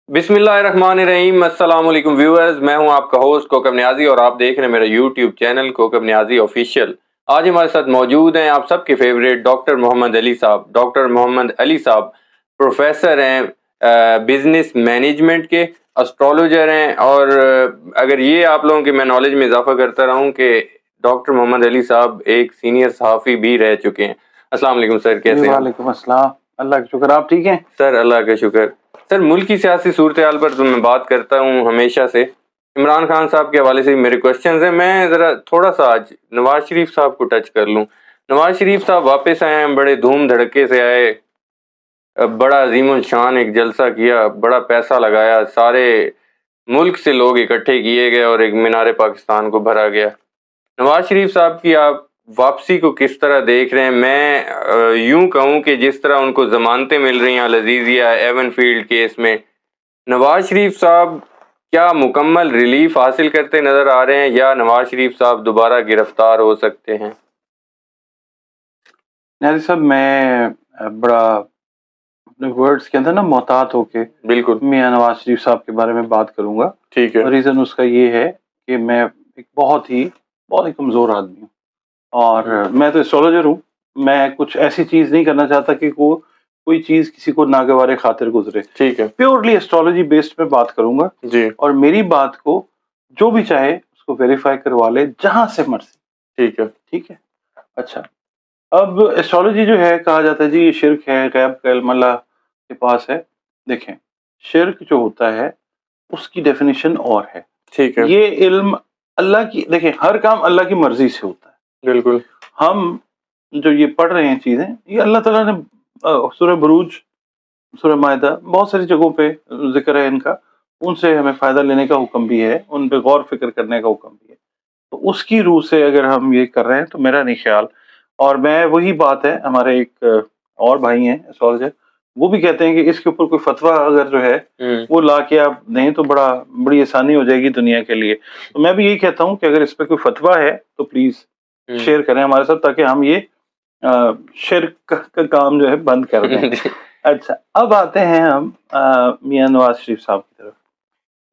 बिस्मिल्लाहिर्रहमानिर्रहीम। अस्सलाम वालेकुम व्यूअर्स, मैं हूं आपका होस्ट कोकब नियाजी और आप देख रहे हैं मेरा YouTube channel Kokab Niazi official. आज हमारे साथ मौजूद हैं आप सबके फेवरेट डॉक्टर मोहम्मद अली साहब। डॉक्टर मोहम्मद अली साहब प्रोफेसर हैं बिजनेस मैनेजमेंट के, एस्ट्रोलॉजर हैं और अगर ये आप लोगों के मैं नॉलेज में इजाफा करता रहूं कि डॉक्टर मोहम्मद अली साहब एक सीनियर सहाफ़ी भी रह चुके हैं। अस्सलाम वालेकुम सर, कैसे हैं? वालेकुम अस्सलाम, अल्लाह का शुक्र, आप ठीक हैं? सर अल्लाह का शुक्र। सर मुल्क की सियासी सूरत हाल पर तो मैं बात करता हूँ हमेशा से। इमरान खान साहब के हवाले से भी मेरे क्वेश्चंस हैं। मैं ज़रा थोड़ा सा आज नवाज शरीफ साहब को टच कर लूँ। नवाज शरीफ साहब वापस आए हैं, बड़े धूम धड़के से आए, बड़ा अजीम शान एक जलसा किया, बड़ा पैसा लगाया, सारे मुल्क से लोग इकट्ठे किए गए और एक मीनार पाकिस्तान को भरा गया। नवाज शरीफ साहब की आप वापसी को किस तरह देख रहे हैं? मैं यूं कहूं कि जिस तरह उनको जमानतें मिल रही हैं अल-अज़ीज़िया एवनफील्ड केस में, नवाज शरीफ साहब क्या मुकम्मल रिलीफ हासिल करते नजर आ रहे हैं या नवाज शरीफ साहब दोबारा गिरफ्तार हो सकते हैं? नाज़िर साहब, मैं बड़ा अपने वर्ड्स के अंदर ना मोहतात होके बिल्कुल मियां नवाज शरीफ साहब के बारे में बात करूंगा। ठीक है। रीज़न उसका ये है कि मैं एक बहुत ही कमज़ोर आदमी हूँ और मैं तो एस्ट्रोलॉजर हूँ। मैं कुछ ऐसी चीज़ नहीं करना चाहता कि कोई चीज़ किसी को नागवारे खातिर गुजरे। ठीक है प्योरली एस्ट्रोलॉजी बेस्ड पे बात करूंगा जी। और मेरी बात को जो भी चाहे उसको वेरीफाई करवा ले जहां से मर्जी। ठीक है। ठीक है, अच्छा। अब एस्ट्रोलॉजी जो है, कहा जाता है जी ये शिर्क है, गैब का इल्म अल्लाह के पास है। देखें, शिर्क जो होता है उसकी डेफिनेशन और है। ठीक है। ये इल्म अल्लाह की, देखें हर काम अल्लाह की मर्जी से होता है। बिल्कुल। हम जो ये पढ़ रहे हैं चीजें, ये अल्लाह ताला ने सूरह बुरूज, सूरह मायदा, बहुत सारी जगहों पे जिक्र है इनका। उनसे हमें फायदा लेने का हुक्म भी है, उन पे गौर फिक्र करने का हुक्म भी है। तो उसकी रूह से अगर हम ये कर रहे हैं तो मेरा नहीं ख्याल। और मैं वही बात है, हमारे एक और भाई हैं एस्ट्रोलॉजर, वो भी कहते हैं कि इसके ऊपर कोई फतवा अगर जो है वो ला के आप दें तो बड़ी आसानी हो जाएगी दुनिया के लिए। तो मैं भी यही कहता हूँ कि अगर इस पर कोई फतवा है तो प्लीज शेयर करें हमारे साथ, ताकि हम ये शिर्क का काम जो है बंद कर दें। अच्छा, अब आते हैं हम मियां नवाज शरीफ साहब की तरफ।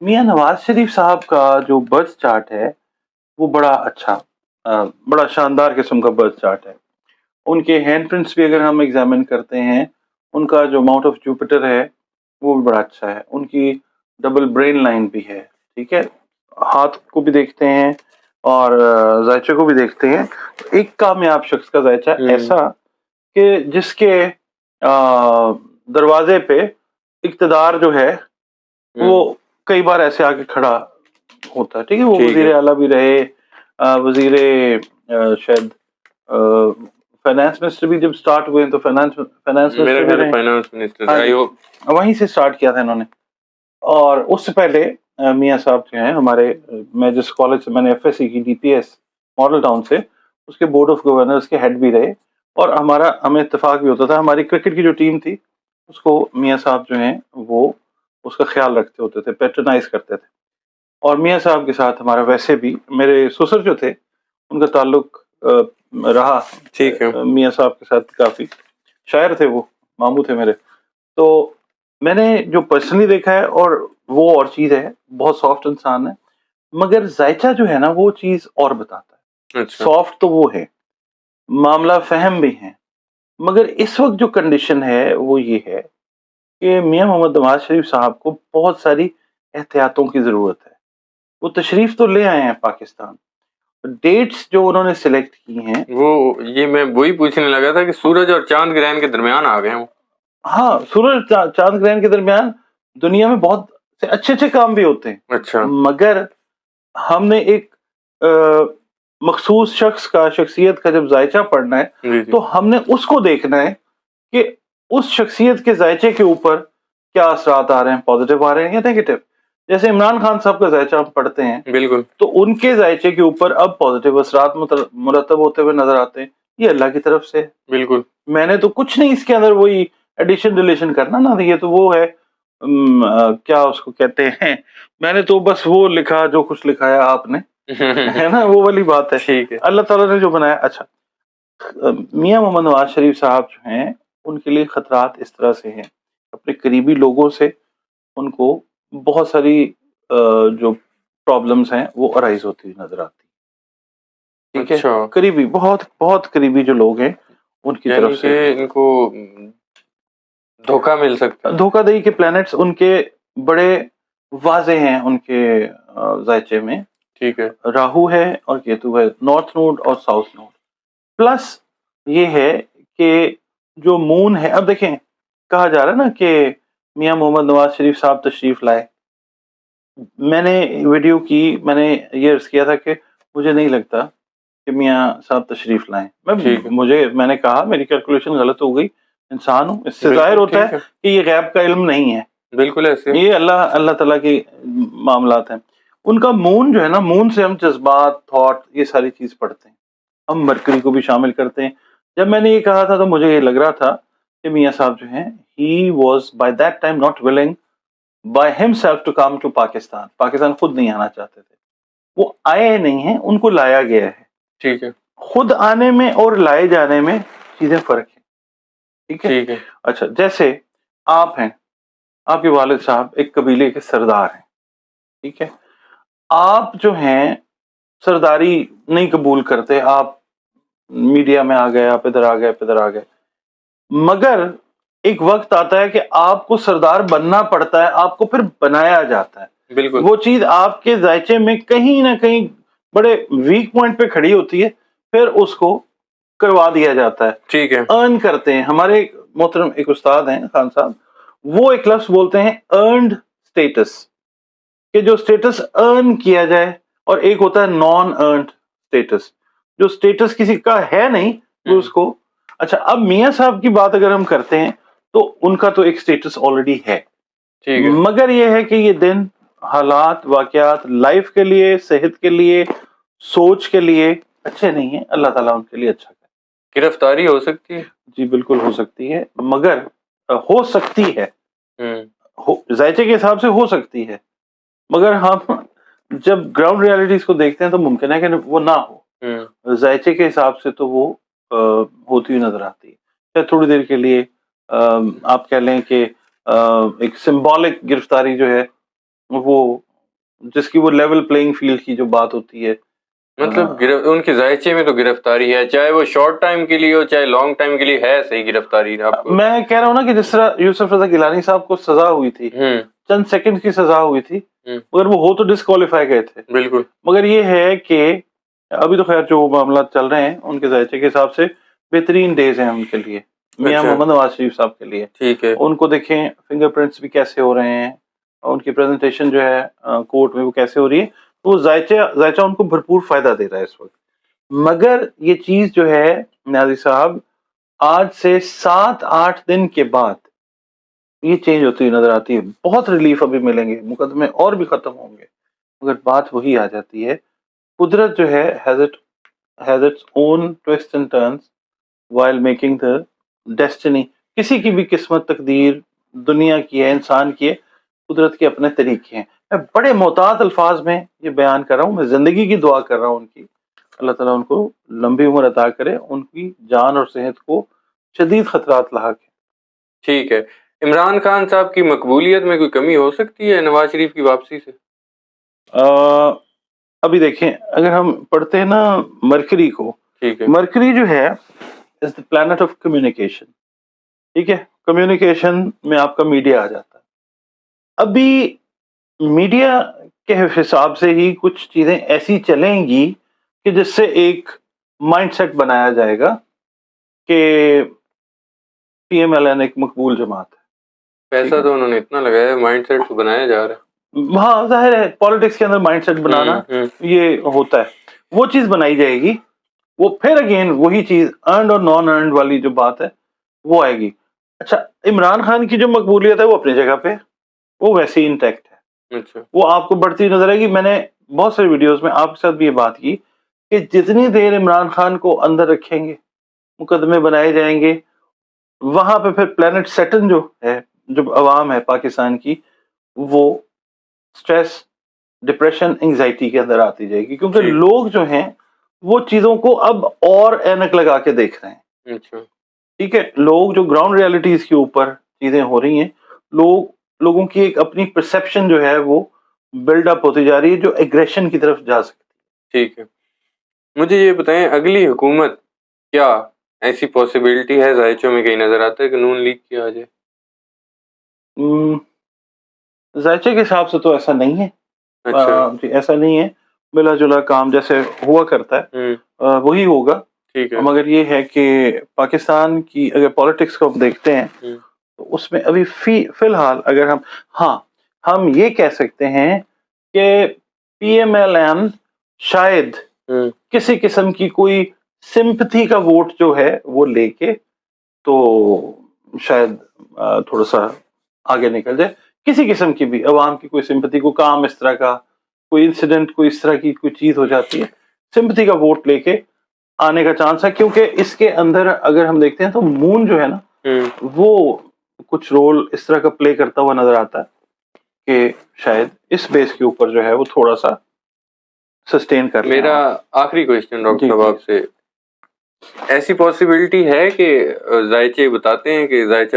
मियां नवाज शरीफ साहब का जो बर्थ चार्ट है वो बड़ा अच्छा, बड़ा शानदार किस्म का बर्थ चार्ट है। उनके हैंड प्रिंट्स भी अगर हम एग्जामिन करते हैं, उनका जो माउंट ऑफ जुपिटर है वो भी बड़ा अच्छा है। उनकी डबल ब्रेन लाइन भी है, ठीक है। हाथ को भी देखते हैं और जायचे को भी देखते हैं। तो एक कामयाब शख्स का जायचा ऐसा कि जिसके दरवाजे पे इक्तदार जो है वो कई बार ऐसे आके खड़ा होता है, ठीक है। वो वजीर आला भी रहे, वजीर शायद फाइनेंस मिनिस्टर भी जब स्टार्ट हुए तो फाइनेंस मिनिस्टर वहीं से स्टार्ट किया था इन्होंने। और उससे पहले मियां साहब जो हैं हमारे, मैं जिस कॉलेज से मैंने एफएससी की डीपीएस मॉडल टाउन से, उसके बोर्ड ऑफ गवर्नर्स के हेड भी रहे। और हमें इत्तेफाक भी होता था, हमारी क्रिकेट की जो टीम थी उसको मियां साहब जो हैं वो उसका ख्याल रखते होते थे, पैट्रनाइज करते थे। और मियां साहब के साथ हमारा वैसे भी, मेरे ससुर जो थे उनका ताल्लुक रहा, ठीक है, मियां साहब के साथ काफी। शायर थे वो, मामू थे मेरे। तो मैंने जो पर्सनली देखा है, और वो और चीज है, बहुत सॉफ्ट इंसान है, मगर जायचा जो है ना वो चीज और बताता है। अच्छा। सॉफ्ट तो वो है, मामला फहम भी है, मगर इस वक्त जो कंडीशन है वो ये है कि मियां मोहम्मद नवाज शरीफ साहब को बहुत सारी एहतियातों की जरूरत है। वो तशरीफ तो ले आए हैं पाकिस्तान, डेट्स जो उन्होंने सिलेक्ट की हैं वो, ये मैं वही पूछने लगा था कि सूरज और चांद ग्रहण के दरमियान आ गए हैं वो। हाँ, सूरज चांद ग्रहण के दरमियान दुनिया में बहुत से अच्छे काम भी होते हैं। अच्छा। मगर हमने एक मखसूस शख्स का, शख्सियत का जब जायचा पढ़ना है तो हमने उसको देखना है कि उस शख्सियत के जायचे के ऊपर क्या असरात आ रहे हैं, पॉजिटिव आ रहे हैं या नेगेटिव। जैसे इमरान खान साहब का जायचा हम पढ़ते हैं, बिल्कुल, तो उनके जायचे के ऊपर अब पॉजिटिव असरात मुरतब होते हुए नजर आते हैं। ये अल्लाह की तरफ से, बिल्कुल, मैंने तो कुछ नहीं इसके अंदर वही एडिशन डिलीशन करना ना, ये तो वो है क्या उसको कहते हैं, मैंने तो बस वो लिखा जो कुछ लिखाया आपने है ना, वो वाली बात है। ठीक है, अल्लाह ताला ने जो बनाया। अच्छा, मियां मोहम्मद नवाज शरीफ साहब जो हैं उनके लिए खतरात इस तरह से हैं, अपने करीबी लोगों से ان کو بہت ساری جو پرابلمس ہیں وہ ارائز ہوتی ہوئی نظر آتی ہے. ٹھیک ہے, اچھا قریبی بہت بہت قریبی جو لوگ ہیں ان کی یعنی طرف سے کہ ان کو دھوکہ مل سکتا ہے. دھوکہ دہی کے پلانٹس ان کے بڑے واضح ہیں, ان کے ذائچے میں ٹھیک ہے. راہو ہے اور کیتو ہے, نارتھ نوڈ اور ساؤتھ نوڈ. پلس یہ ہے کہ جو مون ہے, اب دیکھیں کہا جا رہا ہے نا کہ میاں محمد نواز شریف صاحب تشریف لائے. میں نے ویڈیو کی, میں نے یہ عرض کیا تھا کہ مجھے نہیں لگتا کہ میاں صاحب تشریف لائیں. ٹھیک ہے. میں نے کہا میری کیلکولیشن غلط ہو گئی, انسان ہوں, اس سے بالکل ظاہر ہوتا ٹھیک ہے کہ یہ غیب کا علم نہیں ہے, بالکل ایسے. یہ اللہ تعالیٰ کے معاملات ہیں. ان کا مون جو ہے نا, مون سے ہم جذبات, تھاٹ, یہ ساری چیز پڑھتے ہیں. ہم مرکری کو بھی شامل کرتے ہیں. جب میں نے یہ کہا تھا تو مجھے یہ لگ رہا تھا کہ میاں صاحب جو ہیں he was by that time not willing by himself to come to Pakistan. Pakistan خود نہیں آنا چاہتے تھے, وہ آئے نہیں ہیں, ان کو لایا گیا ہے. ٹھیک ہے. خود آنے میں اور لائے جانے میں چیزیں فرق ہیں. ٹھیک ہے. ٹھیک ہے. اچھا, جیسے آپ ہیں, آپ کے والد صاحب ایک قبیلے کے سردار ہیں. ٹھیک ہے, آپ جو ہیں سرداری نہیں قبول کرتے, آپ میڈیا میں آ گئے, آپ ادھر آ گئے, ادھر آ گئے, مگر ایک وقت آتا ہے کہ آپ کو سردار بننا پڑتا ہے, آپ کو پھر بنایا جاتا ہے. بالکل وہ چیز آپ کے ذائچے میں کہیں نہ کہیں بڑے ویک پوائنٹ پہ کھڑی ہوتی ہے, پھر اس کو کروا دیا جاتا ہے. ٹھیک ہے. ارن کرتے ہیں. ہمارے محترم ایک استاد ہیں خان صاحب, وہ ایک لفظ بولتے ہیں ارنڈ اسٹیٹس, کہ جو اسٹیٹس ارن کیا جائے, اور ایک ہوتا ہے نان ارنڈ اسٹیٹس, جو اسٹیٹس کسی کا ہے نہیں وہ اس کو. اچھا, اب میاں صاحب کی بات اگر ہم کرتے ہیں تو ان کا تو ایک اسٹیٹس آلریڈی ہے, ٹھیک ہے. مگر یہ ہے کہ یہ دن, حالات, واقعات لائف کے لیے, صحت کے لیے, سوچ کے لیے اچھے نہیں ہیں. اللہ تعالیٰ ان کے لیے اچھا کرے. گرفتاری ہو سکتی ہے. جی بالکل ہو سکتی ہے, مگر ہو سکتی ہے, ذائچے کے حساب سے ہو سکتی ہے, مگر ہم جب گراؤنڈ ریالٹیز کو دیکھتے ہیں تو ممکن ہے کہ وہ نہ ہو. ذائچے کے حساب سے تو وہ ہوتی ہوئی نظر آتی ہے. تھوڑی دیر کے لیے آپ کہہ لیں کہ ایک سمبولک گرفتاری جو ہے, وہ جس کی وہ لیول پلئنگ فیلڈ کی جو بات ہوتی ہے, مطلب ان کے ذائچے میں تو گرفتاری ہے, چاہے وہ شارٹ ٹائم کے لیے ہو چاہے لانگ ٹائم کے لیے, ہے صحیح گرفتاری. آپ کو میں کہہ رہا ہوں نا کہ جس طرح یوسف رضا گیلانی صاحب کو سزا ہوئی تھی, چند سیکنڈ کی سزا ہوئی تھی, مگر وہ ہو تو ڈسکوالیفائی گئے تھے. بالکل. مگر یہ ہے کہ ابھی تو خیر جو معاملات چل رہے ہیں ان کے ذائچے کے حساب سے بہترین ڈیز ہیں ان کے لیے, میاں محمد نواز شریف صاحب کے لیے. ٹھیک ہے. ان کو دیکھیں فنگر پرنٹس بھی کیسے ہو رہے ہیں, ان کی پریزنٹیشن جو ہے کورٹ میں وہ کیسے ہو رہی ہے, وہ ذائچہ ان کو بھرپور فائدہ دے رہا ہے اس وقت. مگر یہ چیز جو ہے نیازی صاحب, آج سے 7-8 دن کے بعد یہ چینج ہوتی ہوئی نظر آتی ہے. بہت ریلیف ابھی ملیں گے, مقدمے اور بھی ختم ہوں گے, مگر بات وہی آ جاتی ہے, قدرت جو ہے has its own twists and turns while making the destiny. کسی کی بھی قسمت, تقدیر دنیا کی ہے, انسان کی ہے, قدرت کے اپنے طریقے ہیں. میں بڑے محتاط الفاظ میں یہ بیان کر رہا ہوں, میں زندگی کی دعا کر رہا ہوں ان کی, اللہ تعالیٰ ان کو لمبی عمر عطا کرے, ان کی جان اور صحت کو شدید خطرات لاحق ہیں. ٹھیک ہے. عمران خان صاحب کی مقبولیت میں کوئی کمی ہو سکتی ہے نواز شریف کی واپسی سے؟ ابھی دیکھیں, اگر ہم پڑھتے ہیں نا مرکری کو, ٹھیک ہے. مرکری جو ہے از دا پلانٹ آف کمیونیکیشن. ٹھیک ہے, کمیونیکیشن میں آپ کا میڈیا آ جاتا ہے. ابھی میڈیا کے حساب سے ہی کچھ چیزیں ایسی چلیں گی کہ جس سے ایک مائنڈ سیٹ بنایا جائے گا کہ پی ایم ایل این ایک مقبول جماعت ہے. پیسہ تو انہوں نے اتنا لگایا ہے, مائنڈ سیٹ تو بنایا جا رہا ہے. ہاں ظاہر ہے, پالیٹکس کے اندر مائنڈ سیٹ بنانا یہ ہوتا ہے, وہ چیز بنائی جائے گی. وہ پھر اگین وہی چیز ارنڈ اور نان ارنڈ والی جو بات ہے وہ آئے گی. اچھا, عمران خان کی جو مقبولیت ہے وہ اپنی جگہ پہ, وہ ویسے ہی انٹیکٹ ہے. اچھا. وہ آپ کو بڑھتی نظر آئے گی. میں نے بہت ساری ویڈیوز میں آپ کے ساتھ بھی یہ بات کی کہ جتنی دیر عمران خان کو اندر رکھیں گے, مقدمے بنائے جائیں گے, وہاں پہ پھر پلانٹ سیٹن جو ہے, جو عوام ہے پاکستان کی, وہ سٹریس, ڈپریشن, انگزائٹی کے اندر آتی جائے گی, کیونکہ لوگ جو ہیں وہ چیزوں کو اب اور اینک لگا کے دیکھ رہے ہیں. اچھا. ٹھیک ہے, لوگ جو گراؤنڈ ریالٹیز کے اوپر چیزیں ہو رہی ہیں, لوگ लोगों की एक अपनी परसेप्शन जो है वो बिल्ड अप होती जा रही है, जो एग्रेशन की तरफ जा सकती ठीक है, मुझे ये बताएं अगली हुकूमत क्या ऐसी पॉसिबिलिटी है, जायचों में कहीं नजर आता है कि नून लीग की आ जाए? है। जायचे के हिसाब से तो ऐसा नहीं है। अच्छा, जी, ऐसा नहीं है, मिला जुला काम जैसे हुआ करता है वही होगा। ठीक है। मगर ये है कि पाकिस्तान की अगर पॉलिटिक्स को हम देखते हैं तो उसमें अभी फिलहाल अगर हम ये कह सकते हैं कि पीएमएलएन शायद किसी किस्म की कोई सिंपथी का वोट जो है वो लेके तो शायद थोड़ा सा आगे निकल जाए। किसी किस्म की भी अवाम की कोई सिंपथी को काम इस तरह का कोई इंसिडेंट कोई इस तरह की कोई चीज हो जाती है, सिंपथी का वोट लेके आने का चांस है। क्योंकि इसके अंदर अगर हम देखते हैं तो मून जो है ना वो कुछ रोल इस तरह का प्ले करता हुआ नजर आता है कि शायद इस बेस के ऊपर जो है वो थोड़ा सा सस्टेन कर लें। मेरा आखिरी क्वेश्चन डॉक्टर जी, साहब जी। आपसे, ऐसी पॉसिबिलिटी है कि जायचा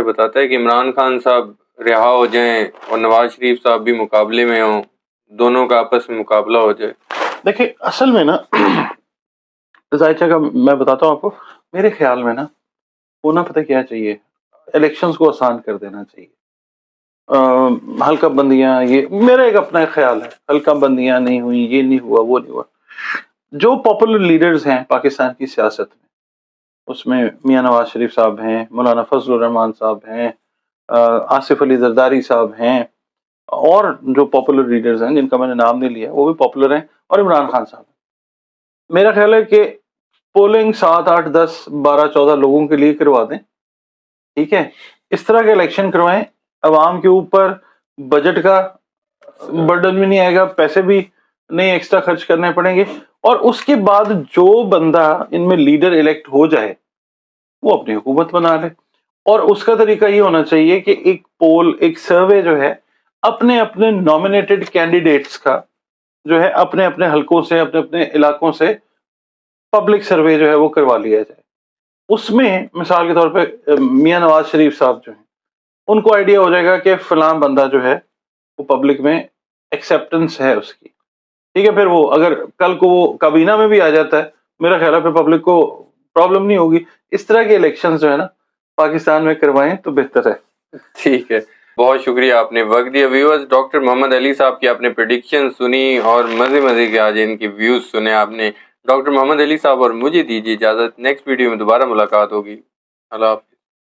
बताता है कि इमरान खान साहब रिहा हो जाएं और नवाज शरीफ साहब भी मुकाबले में हों, दोनों का आपस में मुकाबला हो जाए? देखिए असल में ना जायचा का मैं बताता हूँ आपको, मेरे ख्याल में ना होना पता क्या चाहिए, इलेक्शंस को आसान कर देना चाहिए। हल्का बंदियां, ये मेरा एक अपना ख्याल है, हल्का बंदियां नहीं हुई, ये नहीं हुआ, वो नहीं हुआ। जो पॉपुलर लीडर्स हैं पाकिस्तान की सियासत में, उसमें मियां नवाज शरीफ साहब हैं, मौलाना फजलुर रहमान साहब हैं, आसिफ अली जरदारी साहब हैं, और जो पॉपुलर लीडर्स हैं जिनका मैंने नाम नहीं लिया वो भी पॉपुलर हैं, और इमरान खान साहब। मेरा ख्याल है कि पोलिंग 7, 8, 10, 12, 14 लोगों के लिए करवा दें, ठीक है। इस तरह के इलेक्शन करवाएं, अवाम के ऊपर बजट का बर्डन भी नहीं आएगा, पैसे भी नहीं एक्स्ट्रा खर्च करने पड़ेंगे, और उसके बाद जो बंदा इनमें लीडर इलेक्ट हो जाए वो अपनी हुकूमत बना ले। और उसका तरीका ये होना चाहिए कि एक पोल, एक सर्वे जो है अपने अपने नॉमिनेटेड कैंडिडेट्स का जो है अपने अपने हलकों से, अपने अपने इलाकों से पब्लिक सर्वे जो है वो करवा लिया जाए। उसमें मिसाल के तौर पे मियां नवाज शरीफ साहब जो हैं उनको आइडिया हो जाएगा कि फलां बंदा जो है वो पब्लिक में एक्सेप्टेंस है उसकी, ठीक है। फिर वो अगर कल को वो काबीना में भी आ जाता है, मेरा ख्याल है फिर पब्लिक को प्रॉब्लम नहीं होगी। इस तरह के इलेक्शन जो है ना पाकिस्तान में करवाएं तो बेहतर है। ठीक है, बहुत शुक्रिया, आपने वक्त दिया। व्यूअर्स, डॉक्टर मोहम्मद अली साहब की आपने प्रेडिक्शन सुनी और मजे के आज इनके व्यूज सुने आपने। डॉक्टर मोहम्मद अली साहब और मुझे दीजिए इजाजत, नेक्स्ट वीडियो में दोबारा मुलाकात होगी। अल्लाह हाफ़िज़।